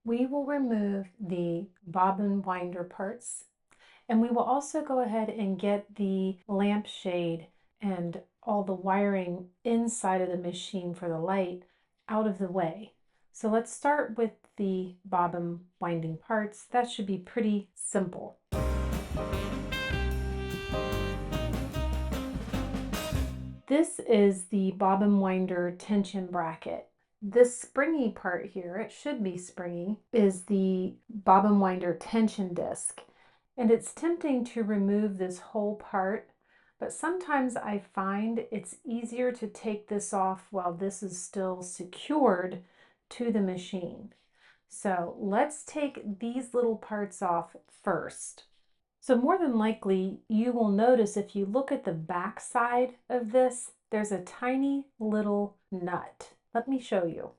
we will remove the bobbin winder parts, and we will also go ahead and get the lampshade and all the wiring inside of the machine for the light out of the way. So let's start with the bobbin winding parts. That should be pretty simple. This is the bobbin winder tension bracket. This springy part here, it should be springy, is the bobbin winder tension disc. And it's tempting to remove this whole part, but sometimes I find it's easier to take this off while this is still secured to the machine. So let's take these little parts off first. So more than likely, you will notice if you look at the back side of this, there's a tiny little nut. Let me show you.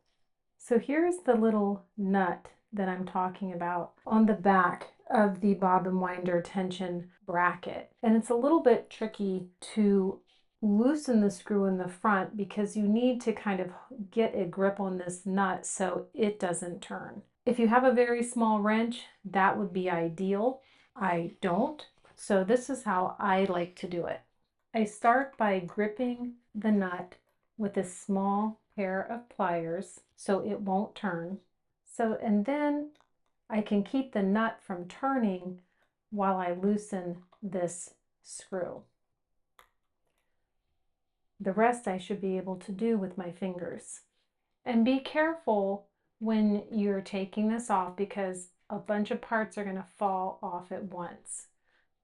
So here's the little nut that I'm talking about on the back of the bobbin winder tension bracket. And it's a little bit tricky to loosen the screw in the front because you need to kind of get a grip on this nut so it doesn't turn. If you have a very small wrench, that would be ideal. I don't, so this is how I like to do it. I start by gripping the nut with a small pair of pliers so it won't turn. And then I can keep the nut from turning while I loosen this screw. The rest I should be able to do with my fingers. And be careful when you're taking this off because a bunch of parts are going to fall off at once.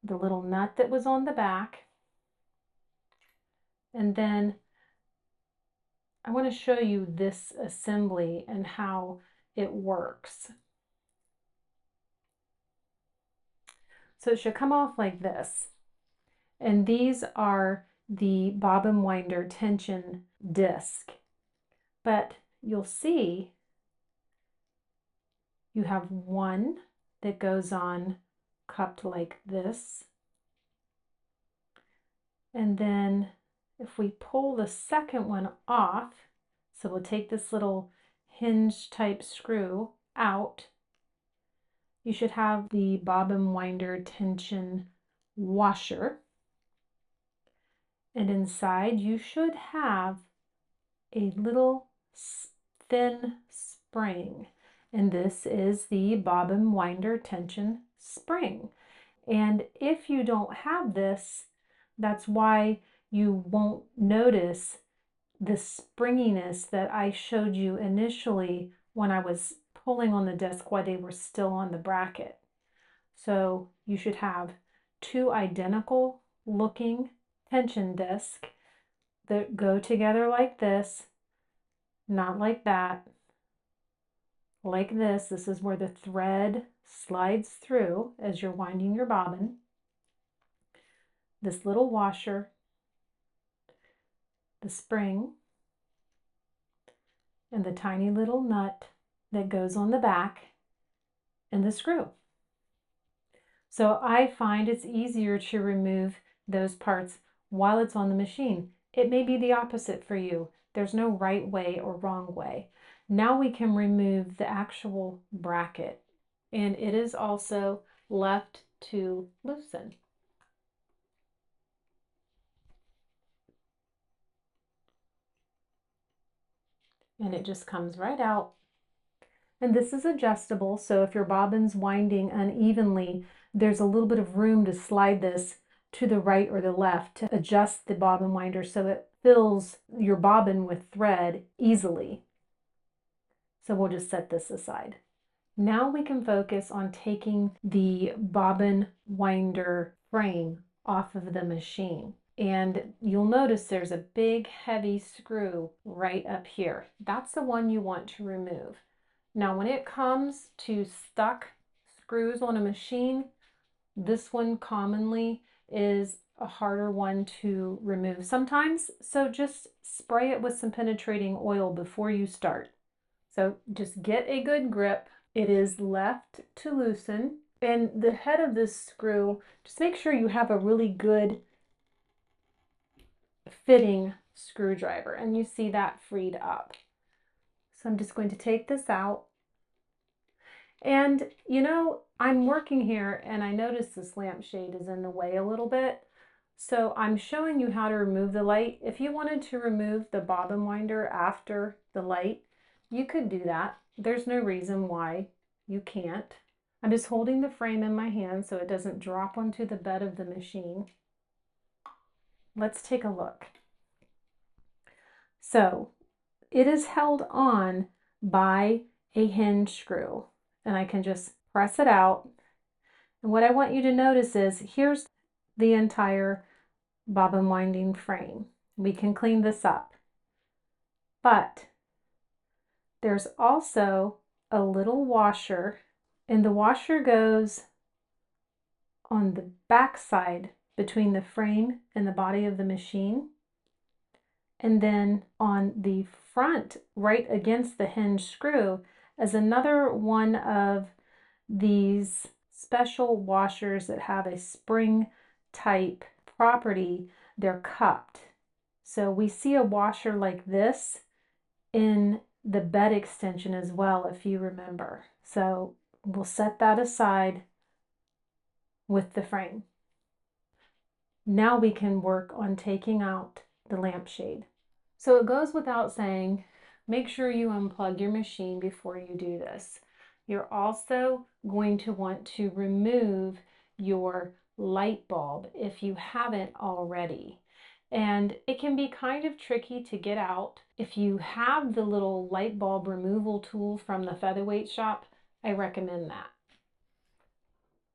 The little nut that was on the back, and then I want to show you this assembly and how it works. So it should come off like this. And these are the bobbin winder tension disc. But you'll see you have one that goes on cupped like this. And then if we pull the second one off, so we'll take this little hinge type screw out, you should have the bobbin winder tension washer. And inside you should have a little thin spring. And this is the bobbin winder tension spring. And if you don't have this, that's why you won't notice the springiness that I showed you initially when I was pulling on the disc while they were still on the bracket. So you should have two identical looking tension discs that go together like this, not like that, like this. This is where the thread slides through as you're winding your bobbin. This little washer, the spring, and the tiny little nut that goes on the back, and the screw. So I find it's easier to remove those parts while it's on the machine. It may be the opposite for you. There's no right way or wrong way. Now we can remove the actual bracket, and it is also left to loosen. And it just comes right out. And this is adjustable, so if your bobbin's winding unevenly, there's a little bit of room to slide this to the right or the left to adjust the bobbin winder so it fills your bobbin with thread easily. So we'll just set this aside. Now we can focus on taking the bobbin winder frame off of the machine. And you'll notice there's a big heavy screw right up here. That's the one you want to remove. Now when it comes to stuck screws on a machine, this one commonly is a harder one to remove sometimes. So just spray it with some penetrating oil before you start. So just get a good grip. It is left to loosen. And the head of this screw, just make sure you have a really good fitting screwdriver, and you see that freed up. So I'm just going to take this out. And you know, I'm working here and I notice this lampshade is in the way a little bit. So I'm showing you how to remove the light. If you wanted to remove the bobbin winder after the light, you could do that. There's no reason why you can't. I'm just holding the frame in my hand so it doesn't drop onto the bed of the machine. Let's take a look. So it is held on by a hinge screw, and I can just press it out. And what I want you to notice is here's the entire bobbin winding frame. We can clean this up, but there's also a little washer, and the washer goes on the back side between the frame and the body of the machine. And then on the front, right against the hinge screw, is another one of these special washers that have a spring type property. They're cupped. So we see a washer like this in the bed extension as well, if you remember. So we'll set that aside with the frame. Now we can work on taking out the lampshade. So it goes without saying, make sure you unplug your machine before you do this. You're also going to want to remove your light bulb if you haven't already. And it can be kind of tricky to get out. If you have the little light bulb removal tool from the Featherweight Shop, I recommend that.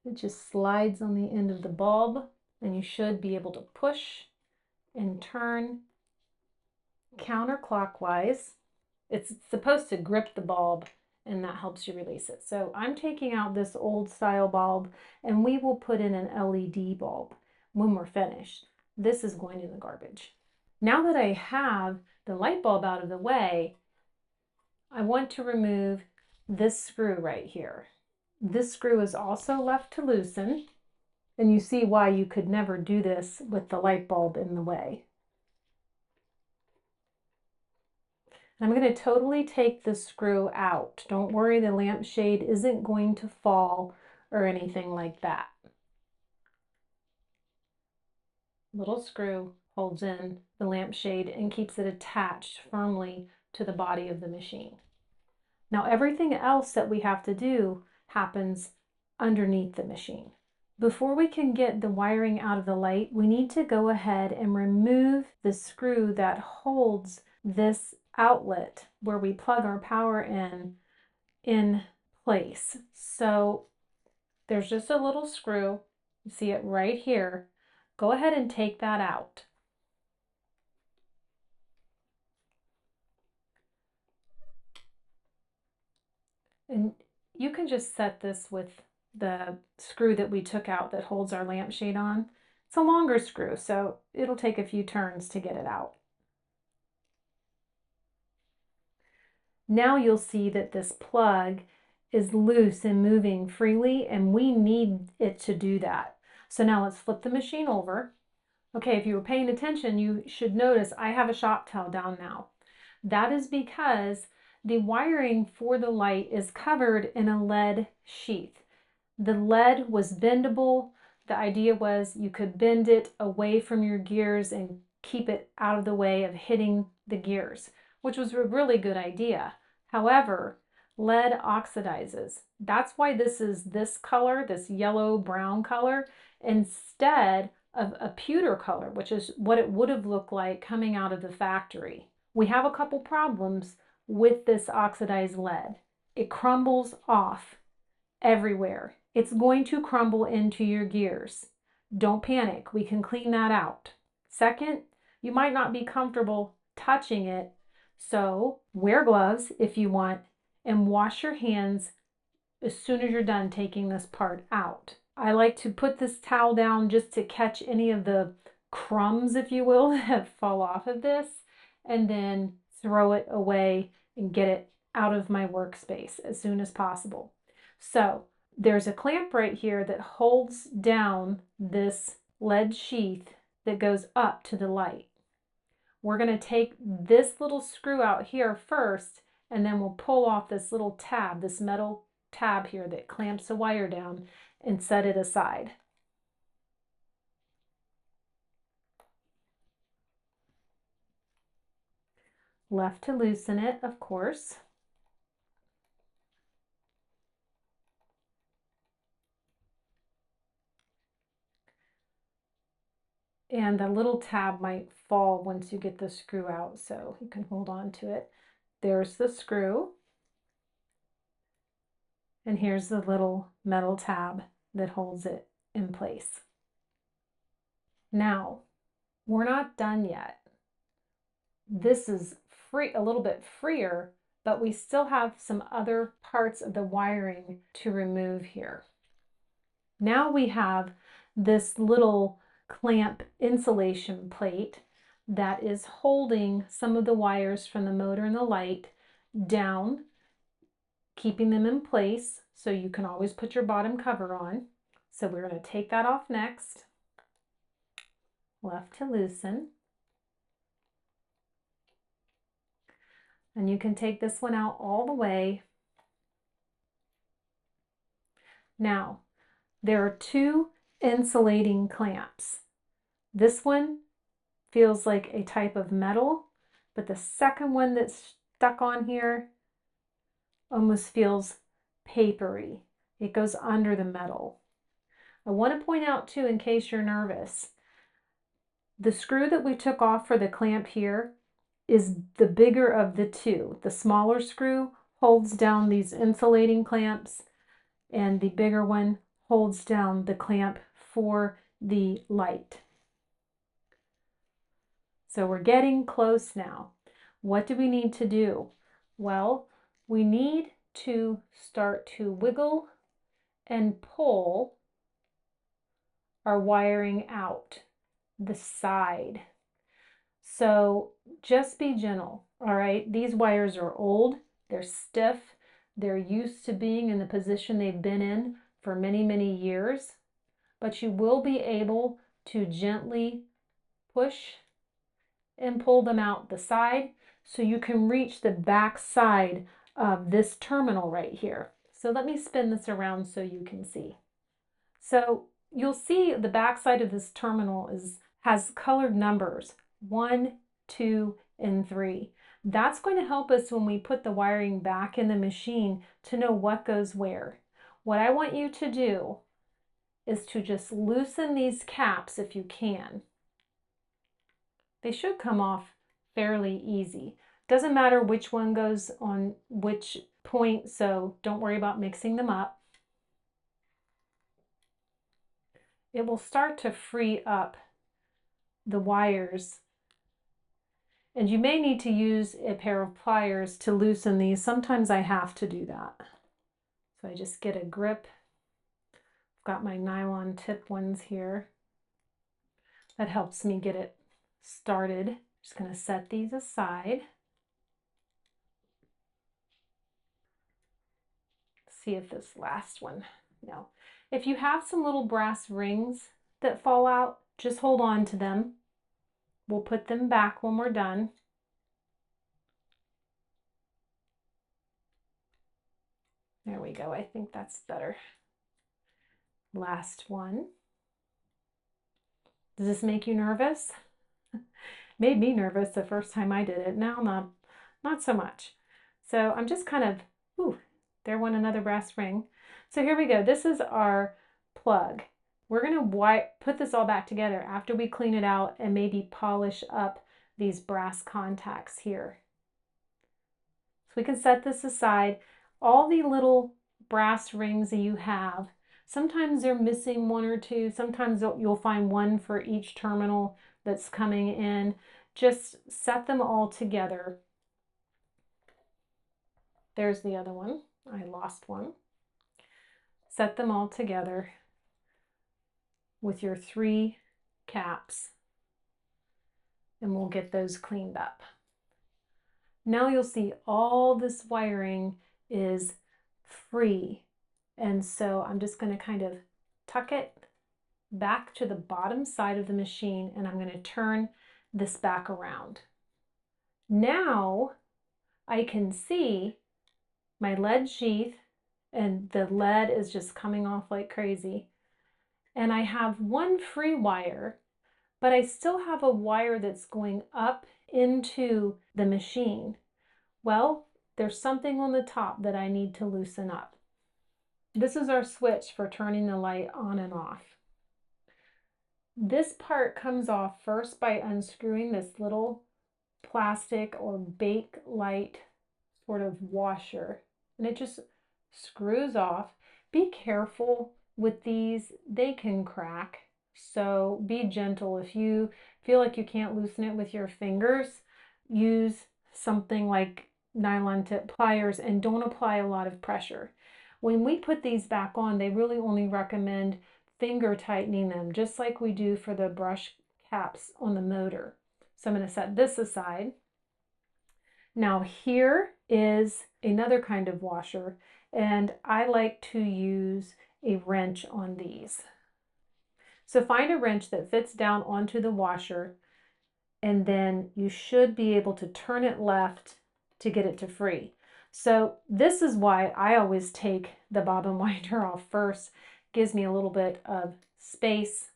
It just slides on the end of the bulb, and you should be able to push and turn counterclockwise. It's supposed to grip the bulb, and that helps you release it. So I'm taking out this old style bulb, and we will put in an LED bulb when we're finished. This is going in the garbage. Now that I have the light bulb out of the way, I want to remove this screw right here. This screw is also left to loosen, and you see why you could never do this with the light bulb in the way. I'm going to totally take the screw out. Don't worry, the lampshade isn't going to fall or anything like that. Little screw holds in the lampshade and keeps it attached firmly to the body of the machine. Now everything else that we have to do happens underneath the machine. Before we can get the wiring out of the light, we need to go ahead and remove the screw that holds this outlet where we plug our power in place. So there's just a little screw. You see it right here. Go ahead and take that out. And you can just set this with the screw that we took out that holds our lampshade on. It's a longer screw, so it'll take a few turns to get it out. Now you'll see that this plug is loose and moving freely, and we need it to do that. So now let's flip the machine over. Okay, if you were paying attention, you should notice I have a shop towel down now. That is because the wiring for the light is covered in a lead sheath. The lead was bendable. The idea was you could bend it away from your gears and keep it out of the way of hitting the gears, which was a really good idea. However, lead oxidizes. That's why this is this color, this yellow-brown color, instead of a pewter color, which is what it would have looked like coming out of the factory. We have a couple problems with this oxidized lead. It crumbles off everywhere. It's going to crumble into your gears. Don't panic, we can clean that out. Second, you might not be comfortable touching it, so wear gloves if you want, and wash your hands as soon as you're done taking this part out. I like to put this towel down just to catch any of the crumbs, if you will, that fall off of this, and then throw it away and get it out of my workspace as soon as possible. So there's a clamp right here that holds down this lead sheath that goes up to the light. We're going to take this little screw out here first, and then we'll pull off this little tab, this metal tab here that clamps a wire down, and set it aside. Left to loosen it, of course. And the little tab might fall once you get the screw out, so you can hold on to it. There's the screw. And here's the little metal tab that holds it in place. Now, we're not done yet. This is free, a little bit freer, but we still have some other parts of the wiring to remove here. Now we have this little clamp insulation plate that is holding some of the wires from the motor and the light down, keeping them in place so you can always put your bottom cover on. So we're going to take that off next. Left to loosen. And you can take this one out all the way. Now, there are two insulating clamps. This one feels like a type of metal, but the second one that's stuck on here almost feels papery. It goes under the metal. I want to point out too, in case you're nervous, the screw that we took off for the clamp here is the bigger of the two. The smaller screw holds down these insulating clamps, and the bigger one holds down the clamp for the light. So we're getting close now. What do we need to do? Well, we need to start to wiggle and pull our wiring out the side. So just be gentle, all right? These wires are old, they're stiff, they're used to being in the position they've been in for many, many years, but you will be able to gently push and pull them out the side so you can reach the back side of this terminal right here. So let me spin this around so you can see. So you'll see the back side of this terminal has colored numbers, 1, 2, and 3. That's going to help us when we put the wiring back in the machine to know what goes where. What I want you to do is to just loosen these caps if you can. They should come off fairly easy. Doesn't matter which one goes on which point, so don't worry about mixing them up. It will start to free up the wires, and you may need to use a pair of pliers to loosen these. Sometimes I have to do that. So I just get a grip. I've got my nylon tip ones here. That helps me get it started. Just going to set these aside. See if this last one, no. If you have some little brass rings that fall out, just hold on to them. We'll put them back when we're done. There we go. I think that's better. Last one. Does this make you nervous? Made me nervous the first time I did it. Now not so much. So I'm just kind of, ooh, there went another brass ring. So here we go. This is our plug. We're going to put this all back together after we clean it out and maybe polish up these brass contacts here. So we can set this aside. All the little brass rings that you have, sometimes they're missing one or two. Sometimes you'll find one for each terminal that's coming in. Just set them all together. There's the other one. I lost one. Set them all together with your 3 caps, and we'll get those cleaned up. Now you'll see all this wiring is free, and so I'm just going to kind of tuck it back to the bottom side of the machine, and I'm going to turn this back around. Now I can see my lead sheath and the lead is just coming off like crazy. And I have one free wire, but I still have a wire that's going up into the machine. Well, there's something on the top that I need to loosen up. This is our switch for turning the light on and off. This part comes off first by unscrewing this little plastic or bake light sort of washer, and it just screws off. Be careful with these, they can crack, so be gentle. If you feel like you can't loosen it with your fingers, use something like nylon tip pliers and don't apply a lot of pressure. When we put these back on, they really only recommend finger tightening them, just like we do for the brush caps on the motor. So I'm going to set this aside. Now here is another kind of washer, and I like to use a wrench on these. So find a wrench that fits down onto the washer, and then you should be able to turn it left to get it to free. So this is why I always take the bobbin winder off first. Gives me a little bit of space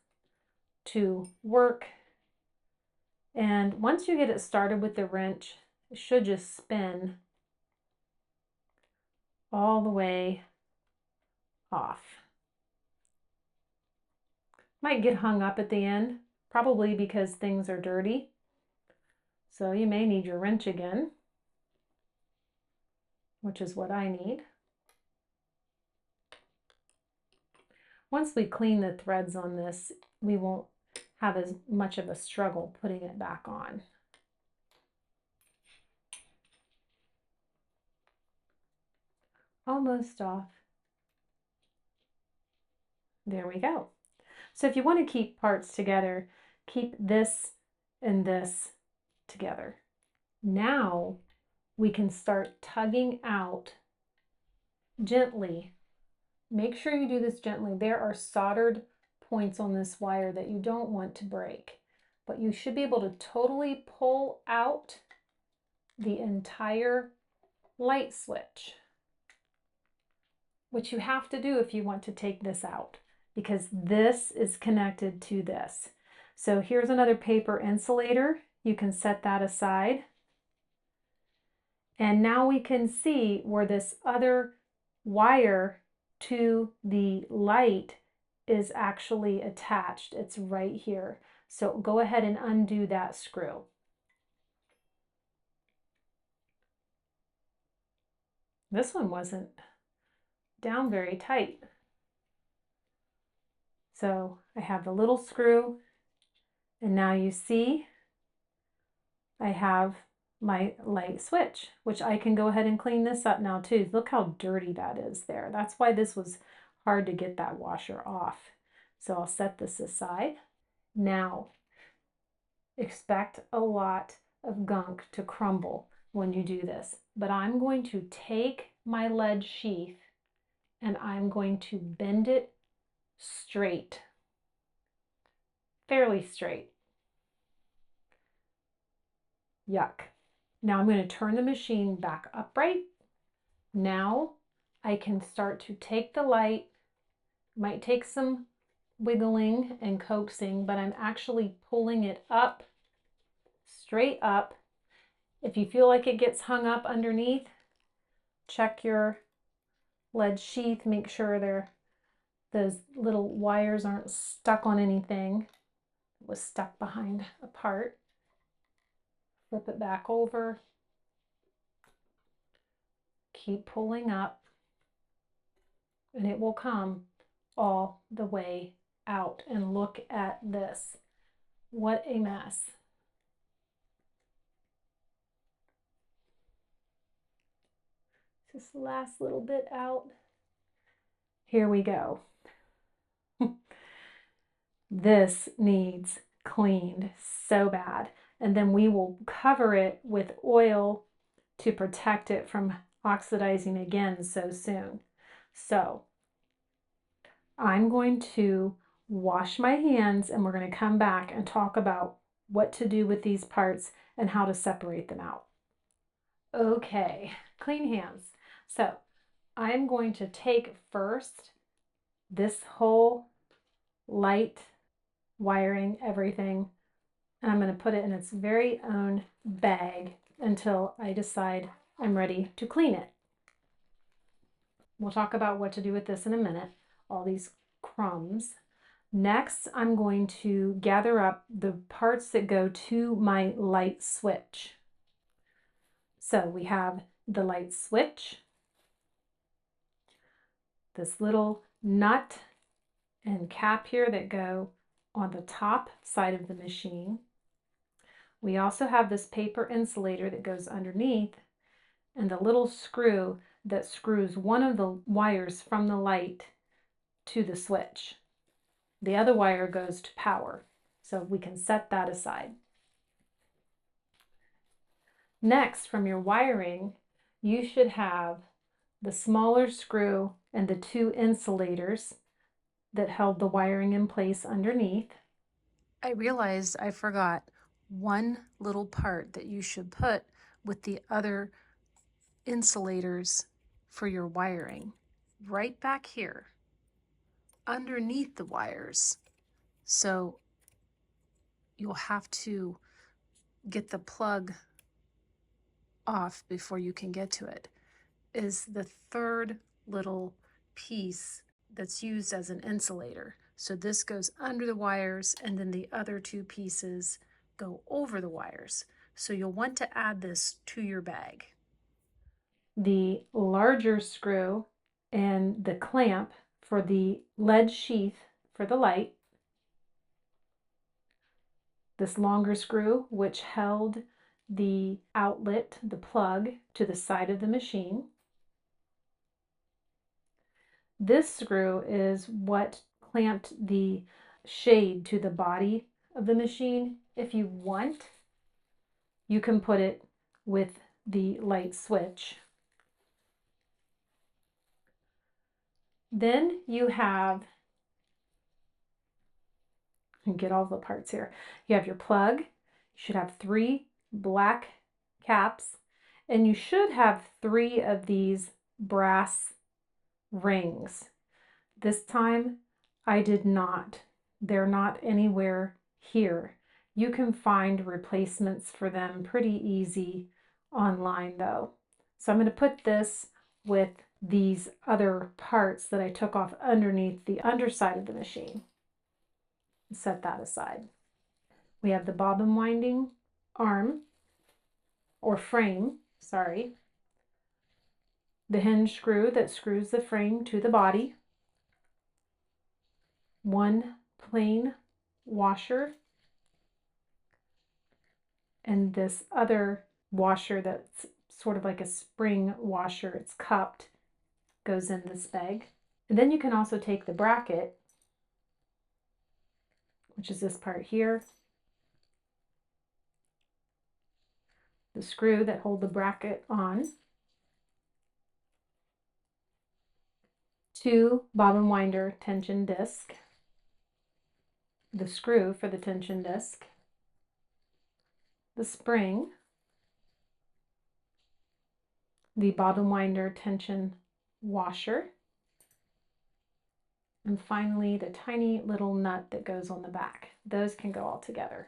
to work. And once you get it started with the wrench, it should just spin all the way off. Might get hung up at the end, probably because things are dirty. So you may need your wrench again, which is what I need. Once we clean the threads on this, we won't have as much of a struggle putting it back on. Almost off. There we go. So if you want to keep parts together, keep this and this together. Now we can start tugging out gently. Make sure you do this gently. There are soldered points on this wire that you don't want to break, but you should be able to totally pull out the entire light switch, which you have to do if you want to take this out, because this is connected to this. So here's another paper insulator. You can set that aside. And now we can see where this other wire to the light is actually attached. It's right here. So go ahead and undo that screw. This one wasn't down very tight. So I have the little screw, and now you see I have my light switch, which I can go ahead and clean this up now too. Look how dirty that is there. That's why this was hard to get that washer off. So I'll set this aside. Now, expect a lot of gunk to crumble when you do this, but I'm going to take my lead sheath and I'm going to bend it straight, fairly straight. Yuck. Now I'm going to turn the machine back upright. Now I can start to take the light. Might take some wiggling and coaxing, but I'm actually pulling it up, straight up. If you feel like it gets hung up underneath, check your lead sheath, make sure those little wires aren't stuck on anything. It was stuck behind a part. Flip it back over. Keep pulling up, and it will come all the way out. And look at this. What a mess. This last little bit out. Here we go. This needs cleaned so bad. And then we will cover it with oil to protect it from oxidizing again so soon. So I'm going to wash my hands, and we're going to come back and talk about what to do with these parts and how to separate them out. Okay, clean hands. So I'm going to take first this whole light wiring, everything, and I'm going to put it in its very own bag until I decide I'm ready to clean it. We'll talk about what to do with this in a minute, all these crumbs. Next, I'm going to gather up the parts that go to my light switch. So we have the light switch, this little nut and cap here that go on the top side of the machine. We also have this paper insulator that goes underneath, and the little screw that screws one of the wires from the light to the switch. The other wire goes to power, so we can set that aside. Next, from your wiring, you should have the smaller screw and the two insulators that held the wiring in place underneath. I realized I forgot one little part that you should put with the other insulators for your wiring, right back here underneath the wires. So you'll have to get the plug off before you can get to it, is the third little piece that's used as an insulator. So this goes under the wires, and then the other two pieces go over the wires. So you'll want to add this to your bag. The larger screw and the clamp for the lead sheath for the light. This longer screw, which held the outlet, the plug, to the side of the machine. This screw is what clamped the shade to the body of the machine. If you want, you can put it with the light switch. Then you have, get all the parts here. You have your plug. You should have 3 black caps, and you should have 3 of these brass rings. This time I did not. They're not anywhere here. You can find replacements for them pretty easy online though. So I'm going to put this with these other parts that I took off underneath the underside of the machine. Set that aside. We have the bobbin winding arm or frame, sorry. The hinge screw that screws the frame to the body. 1 plain washer, and this other washer that's sort of like a spring washer, it's cupped, goes in this bag. And then you can also take the bracket, which is this part here, the screw that hold the bracket on, 2 bobbin winder tension disc, the screw for the tension disc, the spring, the bobbin winder tension washer, and finally the tiny little nut that goes on the back. Those can go all together.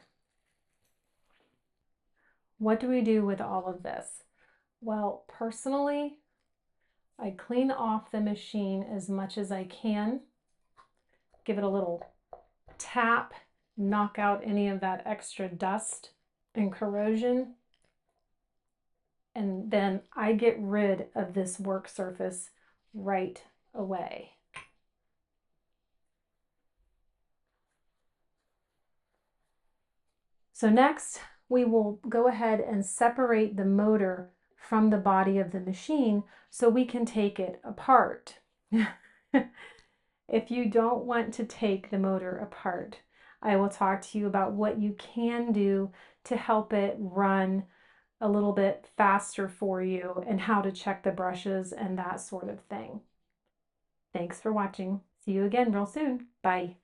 What do we do with all of this? Well, personally, I clean off the machine as much as I can, give it a little tap, knock out any of that extra dust and corrosion, and then I get rid of this work surface right away. So next, we will go ahead and separate the motor from the body of the machine so we can take it apart. If you don't want to take the motor apart, I will talk to you about what you can do to help it run a little bit faster for you and how to check the brushes and that sort of thing. Thanks for watching. See you again real soon. Bye.